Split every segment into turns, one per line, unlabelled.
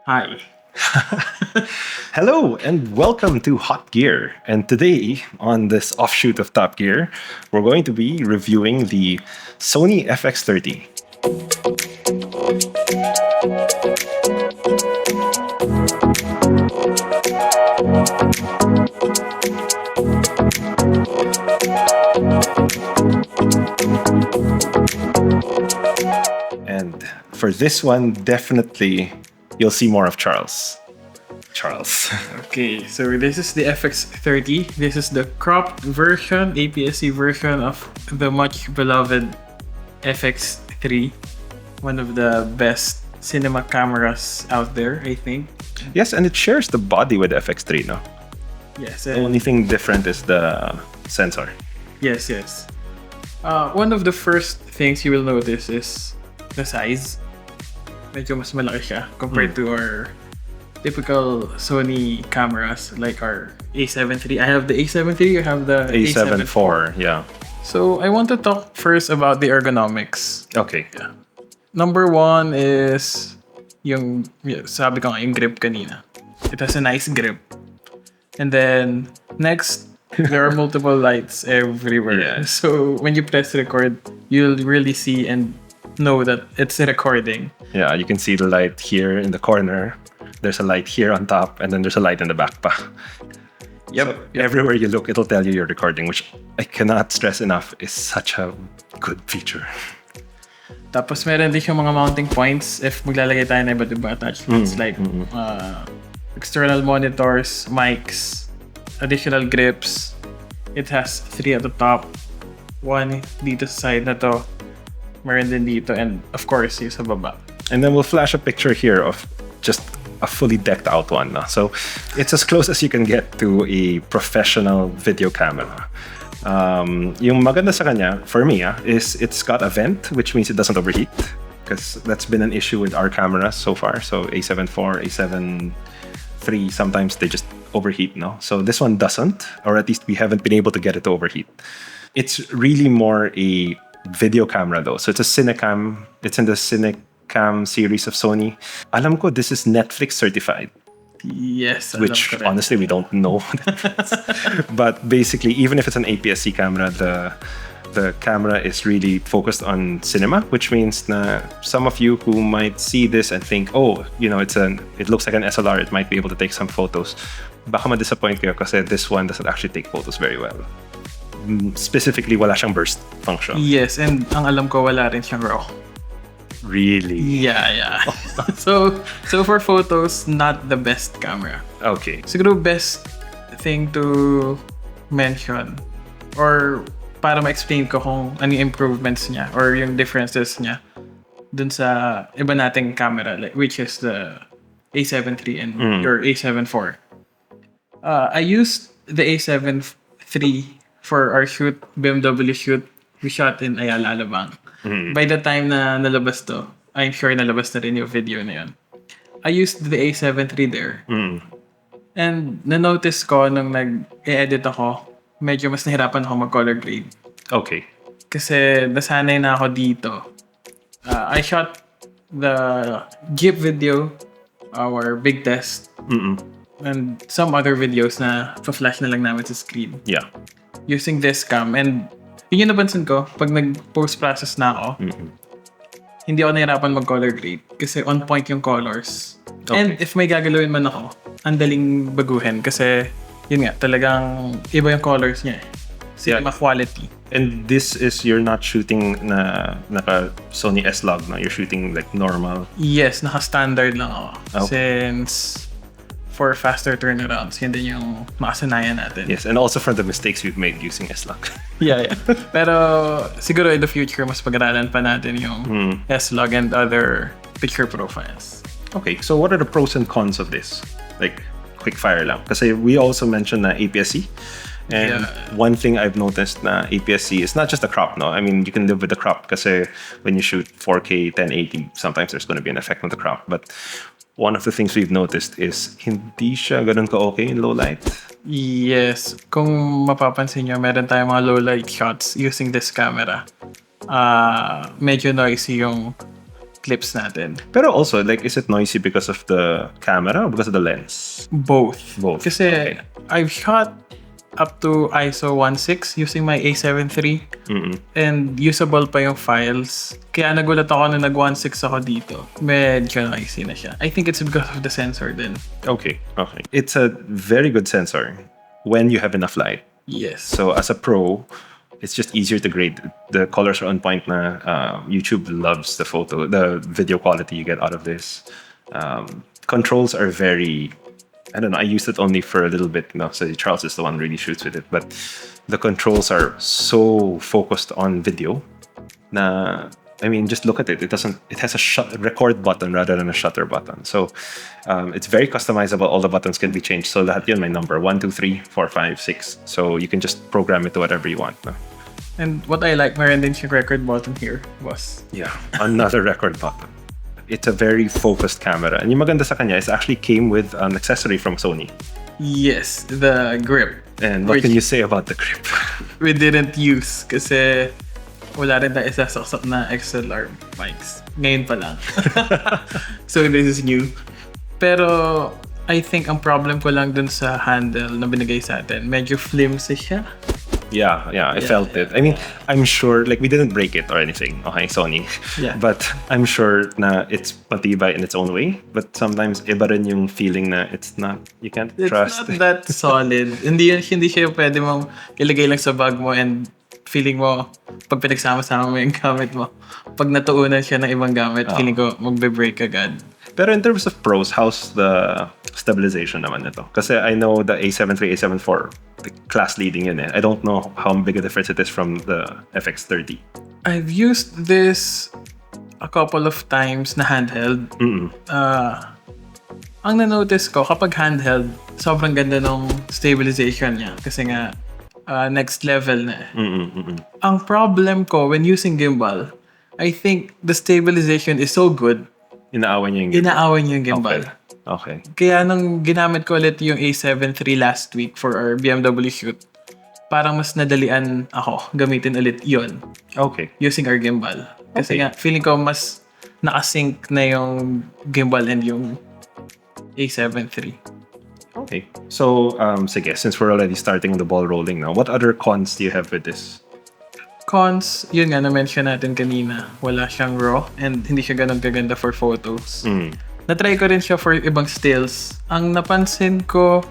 Hi.
Hello and welcome to Hot Gear. And today, on this offshoot of Top Gear, we're going to be reviewing the Sony FX30. And for this one, definitely you'll see more of Charles. Charles.
Okay, so this is the FX30. This is the cropped version, APS-C version of the much beloved FX3. One of the best cinema cameras out there, I think.
Yes, and it shares the body with the FX3, no?
Yes.
The only thing different is the sensor.
Yes. One of the first things you will notice is the size. Medyo mas malaki siya compared to our typical Sony cameras like our A7 III. I have the A7 III, you have the
A7 IV, yeah.
So I want to talk first about the ergonomics.
Okay.
Yeah. Number one is sabi ko nga, yung grip kanina. It has a nice grip. And then next, there are multiple lights everywhere.
Yeah.
So when you press record, you'll really see and know that it's recording.
Yeah, you can see the light here in the corner. There's a light here on top, and then there's a light in the back pa.
Yep.
Everywhere you look, it'll tell you you're recording, which I cannot stress enough is such a good feature.
Tapos meron din siyang mga mounting points if maglalagay tayo ng iba't ibang attachments like external monitors, mics, additional grips. It has 3 at the top, 1 dito sa side na to, meron din dito, and of course yung sa baba.
And then we'll flash a picture here of just a fully decked out one. No? So it's as close as you can get to a professional video camera. Yung maganda sa kanya, for me, is it's got a vent, which means it doesn't overheat. Because that's been an issue with our cameras so far. So A7 IV, A7 III, sometimes they just overheat. No? So this one doesn't, or at least we haven't been able to get it to overheat. It's really more a video camera though. So it's a Cinecam. It's in the Cinecam series of Sony. Alam ko this is Netflix certified.
Yes,
Which honestly we don't know. But basically, even if it's an APS-C camera, the camera is really focused on cinema, which means na some of you who might see this and think, oh, it looks like an SLR, it might be able to take some photos. Baka ma-disappoint kayo kasi this one doesn't actually take photos very well. Specifically, wala siyang burst function.
Yes, and ang alam ko wala rin siyang RAW.
Really?
Yeah. So for photos, not the best camera.
Okay.
Siguro best thing to mention or para ma-explain ko kung ano yung improvements niya or yung differences niya dun sa iba nating camera, like, which is the A7 III and your A7 IV. I used the A7 III for our shoot, BMW shoot. We shot in Ayala, Alabang. By the time na nalabas to, I'm sure nalabas na rin yung video na yun. I used the A7 III there. And na-notice ko nung nag-edit ako, medyo mas nahirapan ako mag-color grade.
Okay.
Kasi nasanay na ako dito. I shot the Jeep video, our big test, and some other videos na pa-flash na lang namin sa screen.
Yeah.
Using this cam, and yun yung napansin ko, pag nag-post-process na ako, hindi ako nahirapan mag-color grade kasi on point yung colors. Okay. And if may gagalawin man ako, ang daling baguhin kasi yun nga, talagang iba yung colors niya. Cinema quality.
And this is, you're not shooting na naka Sony S-Log, no? You're shooting like normal.
Yes, naka-standard lang ako.
Okay.
Since for faster turnarounds, yun din yung makasanayan natin.
Yes, and also from the mistakes we've made using S-Log.
Yeah. Pero siguro in the future, mas pag-aralan pa natin yung S-Log and other picture profiles.
Okay, so what are the pros and cons of this? Like, quick fire lang. Kasi we also mentioned na APS-C. And one thing I've noticed na APS-C is not just the crop, no? I mean, you can live with the crop kasi when you shoot 4K, 1080, sometimes there's going to be an effect on the crop. But one of the things we've noticed is hindi siya ganun ka-okay in low light.
Yes. Kung mapapansin nyo, meron tayong mga low light shots using this camera. Medyo noisy yung clips natin.
Pero also, like, is it noisy because of the camera or because of the lens?
Both.
Both.
Kasi
Okay.
I've shot up to ISO 1.6 using my A7 III and usable pa yung files. Kaya nagulat ako na nag 1.6 ako dito. Medyo noisy na siya. I think it's because of the sensor din.
Okay. It's a very good sensor when you have enough light.
Yes.
So as a pro, it's just easier to grade. The colors are on point na. YouTube loves the video quality you get out of this. Controls are very, I don't know, I used it only for a little bit. So Charles is the one who really shoots with it. But the controls are so focused on video na, I mean, just look at it. It has a record button rather than a shutter button. So it's very customizable. All the buttons can be changed. So lahat yun may number 1, 2, 3, 4, 5, 6. So you can just program it to whatever you want. No?
And what I like, meron din yung record button here, boss.
Yeah, another record button. It's a very focused camera. And yung maganda sa kanya is actually came with an accessory from Sony.
Yes, the grip.
And what can you say about the grip?
We didn't use kasi wala rin na isasaksak na XLR mics. Ngayon pa lang. So this is new. Pero I think ang problem ko lang dun sa handle na binigay sa atin, medyo flimsy siya.
Yeah, I felt it. I mean, I'm sure, like, we didn't break it or anything, okay, Sony.
Yeah.
But I'm sure na it's matibay in its own way. But sometimes, iba rin yung feeling na you can't trust.
It's not that solid. hindi siya pwede mong ilagay lang sa bag mo and feeling mo, pag pinagsama-sama mo yung gamit mo, pag natuunan siya ng ibang gamit, feeling ko magbe-break agad.
Pero in terms of pros, how's the stabilization naman nito? Kasi I know the A7 III, A7 IV, the class leading yun eh. I don't know how big a difference it is from the FX30.
I've used this a couple of times na handheld. Ang na-notice ko, kapag handheld, sobrang ganda ng stabilization niya. Kasi nga, next level na eh. Ang problem ko when using gimbal, I think the stabilization is so good.
Inaawan niya yung
gimbal.
Okay.
Kaya nung ginamit ko ulit yung A7 III last week for our BMW shoot, parang mas nadalian ako gamitin ulit yon.
Okay.
Using our gimbal. Kasi nga, feeling ko mas nakasync na yung gimbal and yung A7 III.
Okay. So, sige, since we're already starting the ball rolling now, what other cons do you have with this?
Cons, yun nga, na-mention natin kanina. Wala siyang RAW and hindi siya ganun kaganda for photos. Na-try ko rin siya for ibang stills. Ang napansin ko,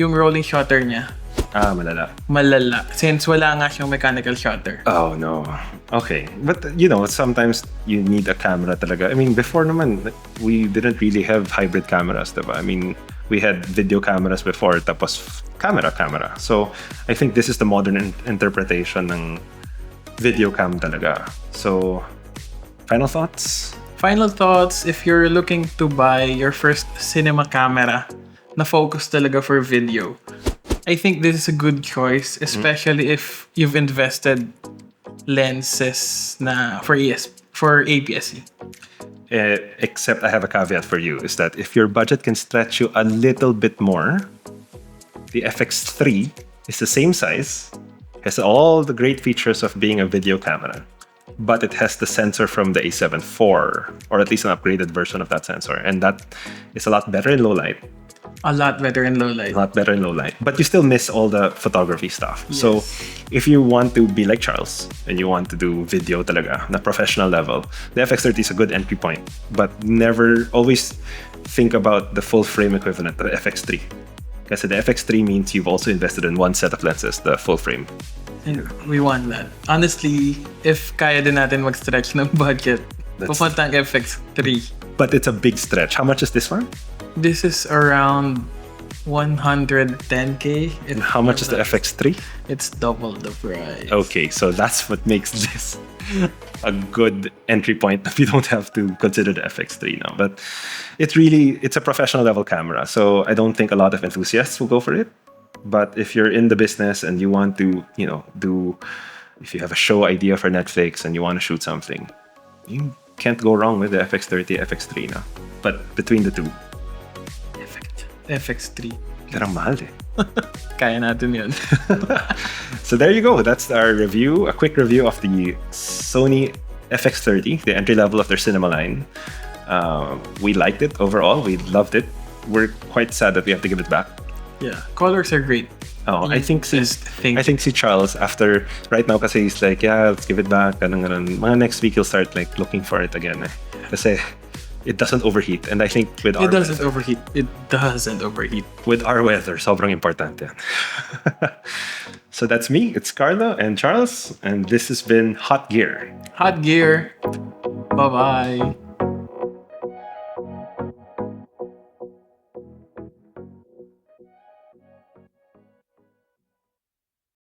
yung rolling shutter niya. Malala. Since wala nga siyang mechanical shutter.
Oh, no. Okay. But, sometimes you need a camera talaga. I mean, before naman, we didn't really have hybrid cameras, diba? I mean, we had video cameras before, tapos camera. So, I think this is the modern interpretation ng video cam talaga. So, final thoughts?
Final thoughts, if you're looking to buy your first cinema camera na focus talaga for video, I think this is a good choice, especially if you've invested lenses na for APS-C.
Except I have a caveat for you, is that if your budget can stretch you a little bit more, the FX3 is the same size, has all the great features of being a video camera, but it has the sensor from the A7 IV, or at least an upgraded version of that sensor. And that is a lot better in low light.
A lot better in low light.
But you still miss all the photography stuff. Yes. So if you want to be like Charles and you want to do video talaga na professional level, the FX30 is a good entry point. But never always think about the full frame equivalent of the FX3. Kasi the FX3 means you've also invested in one set of lenses, the full frame.
And we want that. Honestly, if kaya din natin mag-stretch ng budget, pupunta ang FX3.
But it's a big stretch. How much is this one?
This is around 110K.
And how much is the FX3?
It's double the price.
Okay, so that's what makes this a good entry point if you don't have to consider the FX3 now. But it's a professional level camera. So I don't think a lot of enthusiasts will go for it. But if you're in the business and you want to, if you have a show idea for Netflix and you want to shoot something, you can't go wrong with the FX30, FX3 now. But between the two,
FX3.
Pero mahal eh.
Kaya natin yun.
So there you go. That's our review. A quick review of the Sony FX30, the entry level of their cinema line. We liked it overall. We loved it. We're quite sad that we have to give it back.
Yeah, colors are great.
Oh, I think
Thing.
si Charles after right now kasi he's like, yeah, let's give it back. Ganun. Mga next week he'll start like looking for it again. Kasi it doesn't overheat, and I think with our
It doesn't
weather,
overheat. It doesn't overheat.
with our weather, sobrang important yan. So that's me. It's Carlo and Charles, and this has been Hot Gear.
Hot gear. Bye bye.